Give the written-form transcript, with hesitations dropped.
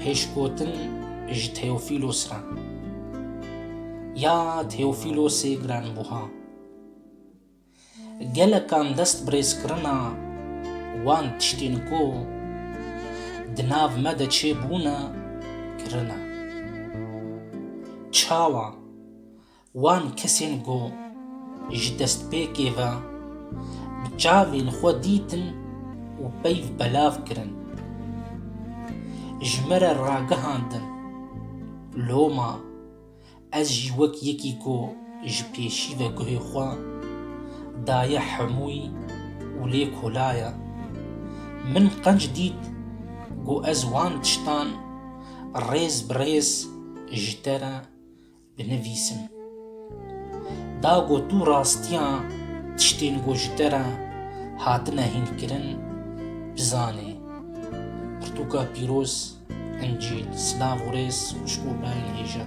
پێشگوتن ji Teofîlos re. Ya Teofîlosê giranbuha, gelekan dest birêzkirina wan tiştên ku di nav me de çêbûne kirine. Çawa wan kesên ku ji destpêkê ve bi çavên xwe dîtin û peyv belav kirin. Ji me re ragihandin loma ez jî wek yekî ku ji pêşî ve guhê xwe daye hemûyî û lê kolaye. Min qenc dît ku ez wan tiştan rêz bi rêz ji te re binivîsim. Da ku tu rastiya tiştên ku ji te re hatine hînkirin bizanê. Pirtûka pîroz, Encîl, silav û rêz xuşbû berên hêja.